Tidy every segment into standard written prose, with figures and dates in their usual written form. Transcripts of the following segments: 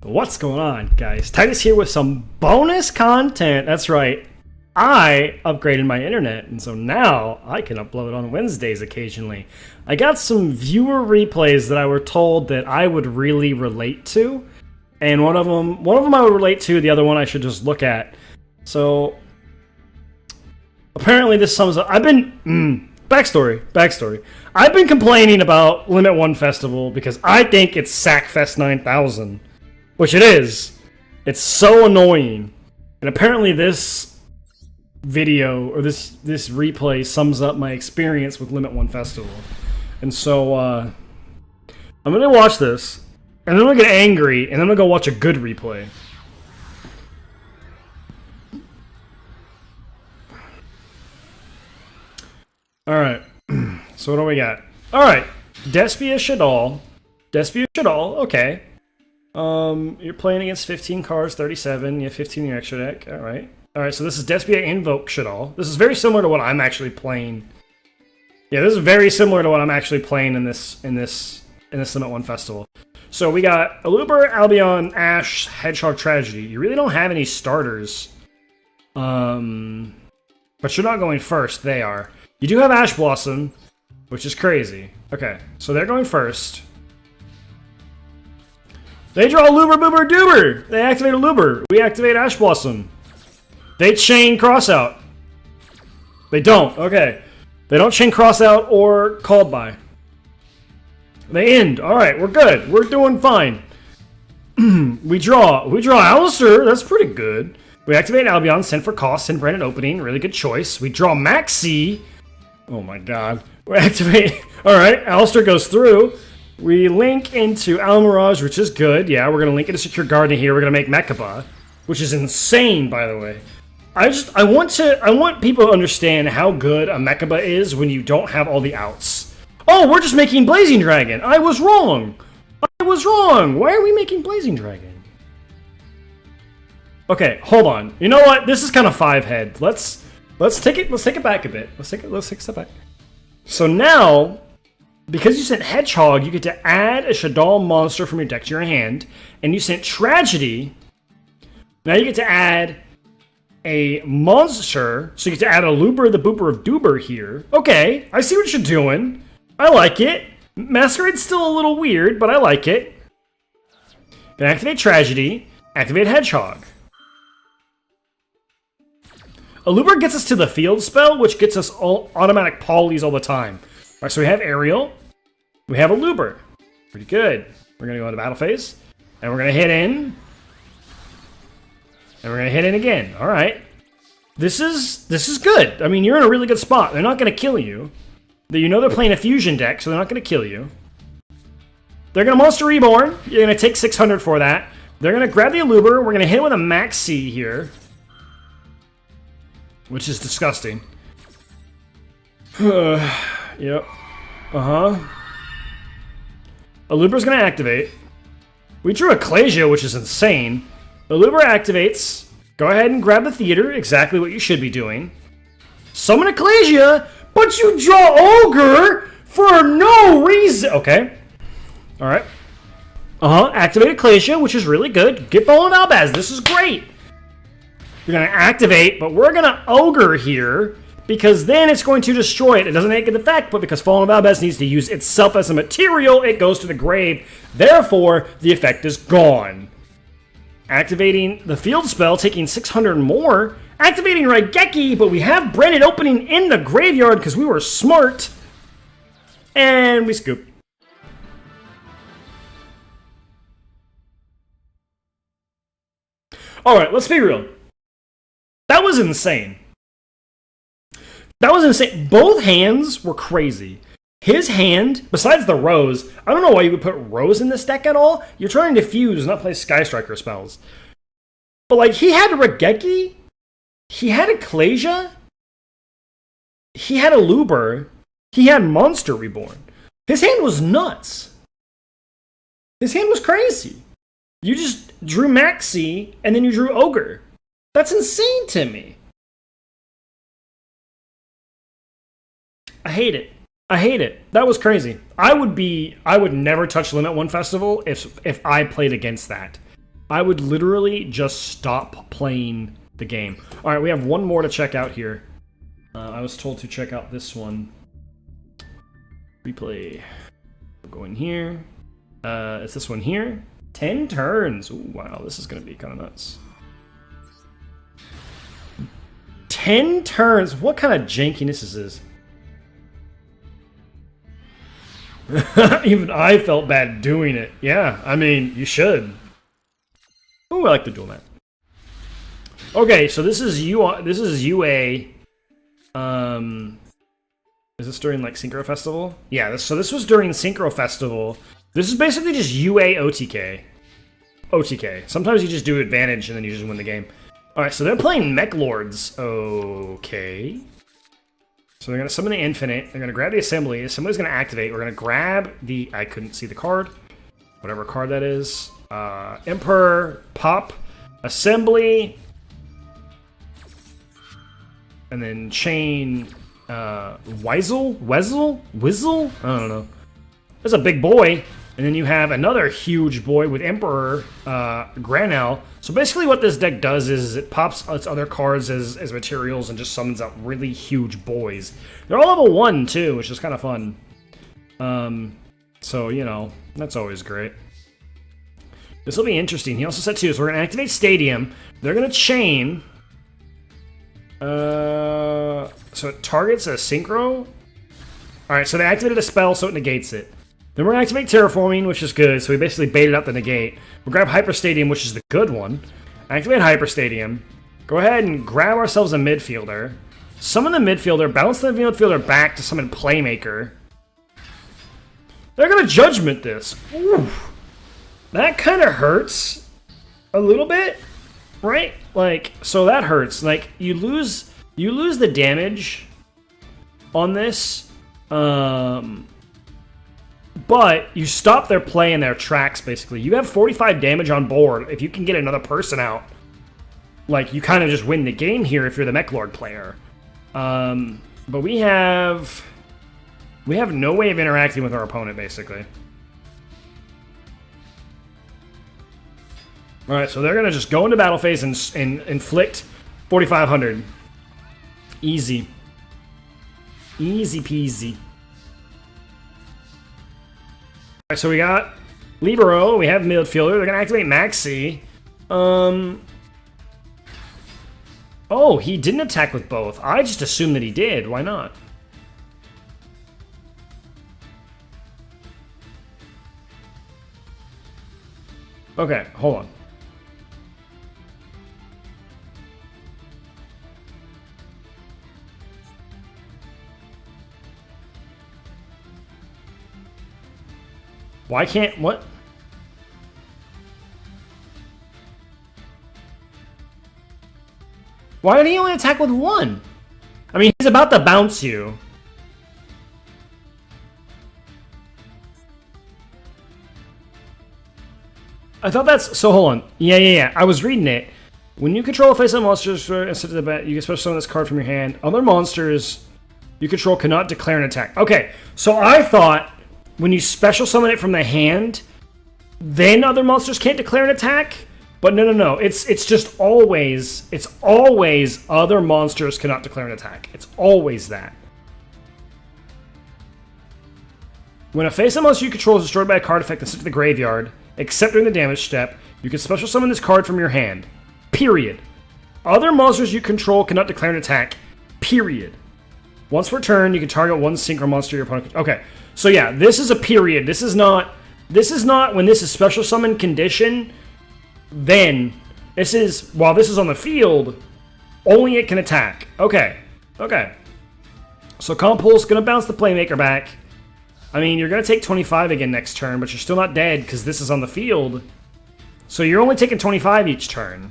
What's going on, guys? Titus here with some bonus content. That's right. I upgraded my internet, and so now I can upload on Wednesdays occasionally. I got some viewer replays that I were told that I would really relate to, and one of them I would relate to, the other one I should just look at. So apparently this sums up. Backstory. I've been complaining about Limit 1 Festival because I think it's Sackfest 9000. Which it is. It's so annoying. And apparently this video, or this replay, sums up my experience with Limit 1 Festival. And so, I'm gonna watch this, and then I'm gonna get angry, and then I'm gonna go watch a good replay. Alright. So what do we got? Alright. Despia Shadal, okay. You're playing against 15 cards, 37. You have 15 in your extra deck. Alright. Alright, so this is Despia Invoke Shadal. This is very similar to what I'm actually playing. Yeah, this is very similar to what I'm actually playing in this Limit 1 Festival. So we got Aluber, Albion, Ash, Hedgehog, Tragedy. You really don't have any starters. But you're not going first. They are. You do have Ash Blossom, which is crazy. Okay, so they're going first. They draw Luber, Boober, Doober. They activate a Luber. We activate Ash Blossom. They chain Crossout. They don't. Okay. They don't chain Crossout or Called By. They end. Alright, we're good. We're doing fine. We draw Alistair. That's pretty good. We activate Albion, send for cost, send Branded Opening. Really good choice. We draw Maxi. Oh my god. We activate... Alright, Alistair goes through. We link into Almirage, which is good. Yeah, we're going to link into Secure Garden here. We're going to make Mechaba, which is insane, by the way. I want people to understand how good a Mechaba is when you don't have all the outs. Oh, we're just making Blazing Dragon. I was wrong. Why are we making Blazing Dragon? Okay, hold on. You know what? This is kind of 5-head. Let's take it back a bit. Let's take a step back. So now, because you sent Hedgehog, you get to add a Shadal monster from your deck to your hand, and you sent Tragedy. Now you get to add a monster, so you get to add a Luber the Booper of Doober here. Okay, I see what you're doing. I like it. Masquerade's still a little weird, but I like it. Then activate Tragedy, activate Hedgehog. A Luber gets us to the field spell, which gets us all automatic polys all the time. Alright, so we have Ariel, we have a Luber. Pretty good. We're going to go into battle phase, and we're going to hit in, and we're going to hit in again. Alright. This is good. I mean, you're in a really good spot. They're not going to kill you. You know they're playing a fusion deck, so they're not going to kill you. They're going to Monster Reborn. You're going to take 600 for that. They're going to grab the Luber. We're going to hit with a Maxi here, which is disgusting. Yep. Aluber's gonna activate. We drew Ecclesia, which is insane. Aluber activates. Go ahead and grab the theater, exactly what you should be doing. Summon Ecclesia, but you draw Ogre for no reason. Okay. Alright. Activate Ecclesia, which is really good. Get Fallen Albaz, this is great. You're gonna activate, but we're gonna Ogre here, because then it's going to destroy it. It doesn't make an effect, but because Fallen Valdez needs to use itself as a material, it goes to the grave. Therefore, the effect is gone. Activating the field spell, taking 600 more. Activating Raigeki, but we have Branded Opening in the graveyard because we were smart. And we scoop. Alright, let's be real. That was insane. Both hands were crazy. His hand, besides the Rose, I don't know why you would put Rose in this deck at all. You're trying to fuse, not play Sky Striker spells. But like, he had Raigeki, he had Ecclesia, he had a Luber, he had Monster Reborn. His hand was nuts. His hand was crazy. You just drew Maxi, and then you drew Ogre. That's insane to me. I hate it. That was crazy. I would never touch Limit 1 Festival if I played against that. I would literally just stop playing the game. All right, we have one more to check out here. I was told to check out this one. Replay. We'll go in here. It's this one here. 10 turns. Ooh, wow, this is going to be kind of nuts. 10 turns. What kind of jankiness is this? Even I felt bad doing it. Yeah, I mean, you should. Ooh, I like the dual map. Okay, so this is UA. Is this during like Synchro Festival? Yeah, so this was during Synchro Festival. This is basically just UA OTK. OTK. Sometimes you just do advantage and then you just win the game. Alright, so they're playing Mech Lords. Okay. So they're going to summon the Infinite. They're going to grab the Assembly. Assembly's going to activate. We're going to grab the... I couldn't see the card. Whatever card that is. Emperor, Pop, Assembly. And then chain... Wizzle? I don't know. That's a big boy. And then you have another huge boy with Emperor, Granel. So basically what this deck does is it pops its other cards as materials and just summons out really huge boys. They're all level 1 too, which is kind of fun. So, you know, that's always great. This will be interesting. He also said too, so we're going to activate Stadium. They're going to chain. So it targets a Synchro. Alright, so they activated a spell, so it negates it. Then we're going to activate Terraforming, which is good, so we basically baited out the negate. We'll grab Hyper Stadium, which is the good one. Activate Hyper Stadium. Go ahead and grab ourselves a midfielder. Summon the midfielder, bounce the midfielder back to summon Playmaker. They're going to Judgment this. Oof. That kind of hurts a little bit, right? Like, so that hurts. Like, you lose the damage on this. But you stop their play in their tracks, basically. You have 45 damage on board. If you can get another person out, like, you kind of just win the game here if you're the Mech Lord player. But we have no way of interacting with our opponent, basically. Alright, so they're going to just go into battle phase and inflict 4,500. Easy. Easy peasy. Alright, so we got Libero, we have midfielder, they're gonna activate Maxi. Oh, he didn't attack with both. I just assumed that he did. Why not? Okay, hold on. Why can't... what? Why did he only attack with one? I mean, he's about to bounce you. I thought that's... so hold on. Yeah. I was reading it. When you control a face-up monsters instead of the bat, you can special summon this card from your hand. Other monsters you control cannot declare an attack. Okay, so I thought... when you special summon it from the hand, then other monsters can't declare an attack? But no. It's just always... it's always other monsters cannot declare an attack. It's always that. When a face-up monster you control is destroyed by a card effect and sent to the graveyard, except during the damage step, you can special summon this card from your hand. Period. Other monsters you control cannot declare an attack. Period. Once per turn, you can target one synchro monster your opponent... okay. So yeah, this is a period. This is not when this is special summon condition, then this is, while this is on the field, only it can attack. Okay. So Compulse gonna bounce the Playmaker back. I mean, you're gonna take 25 again next turn, but you're still not dead because this is on the field. So you're only taking 25 each turn.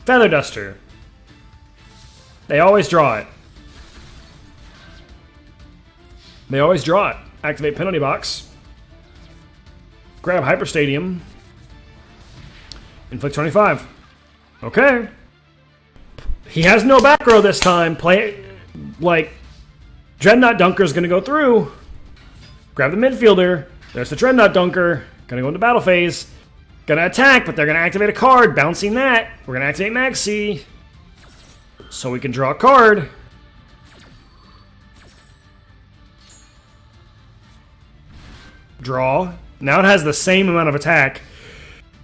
Feather Duster. They always draw it. They always draw it. Activate Penalty Box. Grab Hyper Stadium. Inflict 25. Okay. He has no back row this time. Play, like, Dreadnought Dunker's gonna go through. Grab the midfielder. There's the Dreadnought Dunker. Gonna go into battle phase. Gonna attack, but they're gonna activate a card, bouncing that. We're gonna activate Maxi, so we can draw a card. Draw. Now it has the same amount of attack.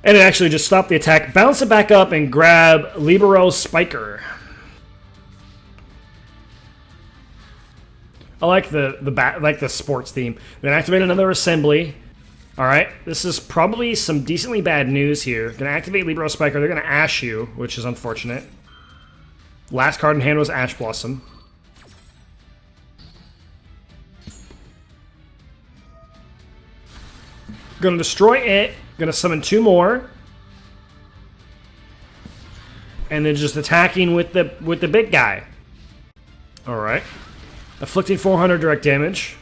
And it actually just stopped the attack. Bounce it back up and grab Libero Spiker. I like the sports theme. Then activate another assembly. Alright, this is probably some decently bad news here. Gonna activate Libero Spiker. They're gonna Ash you, which is unfortunate. Last card in hand was Ash Blossom. Gonna destroy it. Gonna summon 2 more. And then just attacking with the big guy. Alright. Afflicting 400 direct damage.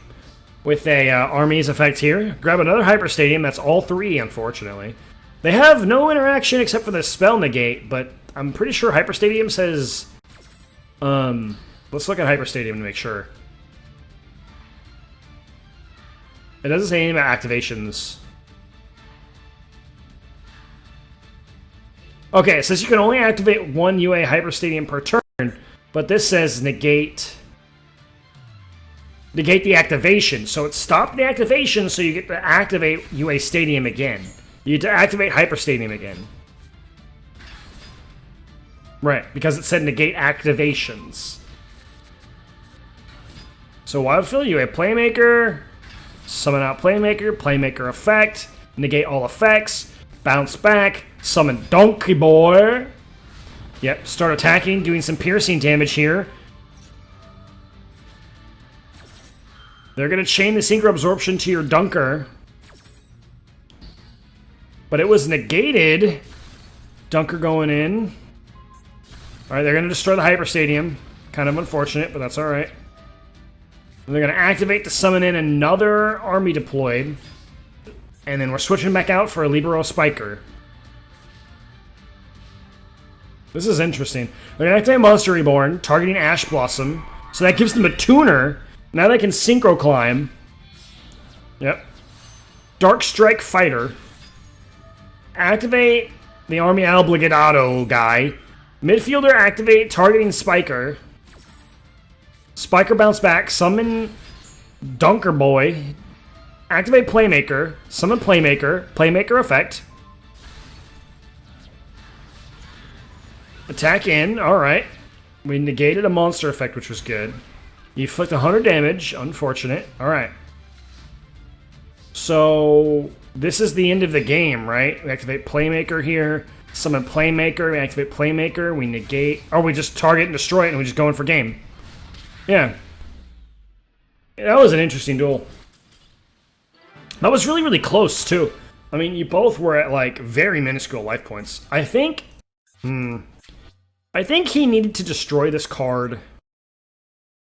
With a Army's effect here. Grab another Hyper Stadium. That's all 3, unfortunately. They have no interaction except for the spell negate, but I'm pretty sure Hyper Stadium says... let's look at Hyper Stadium to make sure. It doesn't say anything about activations. Okay, it says you can only activate 1 UA Hyper Stadium per turn, but this says negate the activation. So it stopped the activation, so you get to activate UA Stadium again. You get to activate Hyper Stadium again. Right, because it said negate activations. So Wildfield, UA Playmaker, summon out Playmaker, Playmaker effect, negate all effects, bounce back, summon Donkey Boy. Yep, start attacking, doing some piercing damage here. They're going to chain the Synchro Absorption to your Dunker. But it was negated. Dunker going in. Alright, they're going to destroy the Hyper Stadium. Kind of unfortunate, but that's alright. They're going to activate to summon in another army deployed. And then we're switching back out for a Libero Spiker. This is interesting. They're going to activate Monster Reborn, targeting Ash Blossom. So that gives them a tuner. Now they can Synchro Climb. Yep. Dark Strike Fighter. Activate the Army Obligado guy. Midfielder activate, targeting Spiker. Spiker bounce back, summon Dunker Boy. Activate Playmaker, summon Playmaker, Playmaker effect. Attack in, alright. We negated a monster effect, which was good. You inflict 100 damage, unfortunate. Alright. So, this is the end of the game, right? We activate Playmaker here, summon Playmaker, we activate Playmaker, we negate... Or we just target and destroy it, and we just go in for game. Yeah. That was an interesting duel. That was really, really close, too. I mean, you both were at, like, very minuscule life points. I think... I think he needed to destroy this card.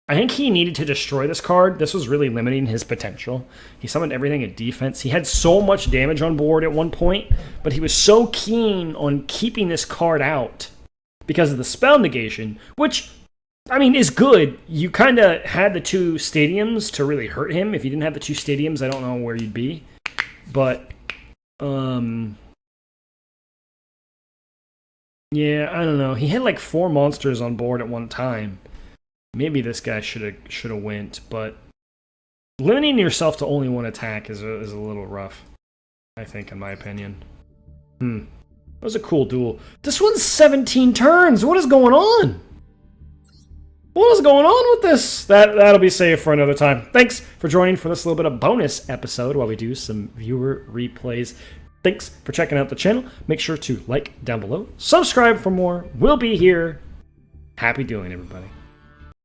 This was really limiting his potential. He summoned everything in defense. He had so much damage on board at one point, but he was so keen on keeping this card out because of the spell negation, which, I mean, is good. You kind of had the 2 stadiums to really hurt him. If you didn't have the 2 stadiums, I don't know where you'd be. But, yeah, I don't know. He had like 4 monsters on board at one time. Maybe this guy should have went, but limiting yourself to only 1 attack is a little rough, I think, in my opinion. That was a cool duel. This one's 17 turns. What is going on? What is going on with this? That'll be saved for another time. Thanks for joining for this little bit of bonus episode while we do some viewer replays. Thanks for checking out the channel. Make sure to like down below. Subscribe for more. We'll be here. Happy dueling, everybody.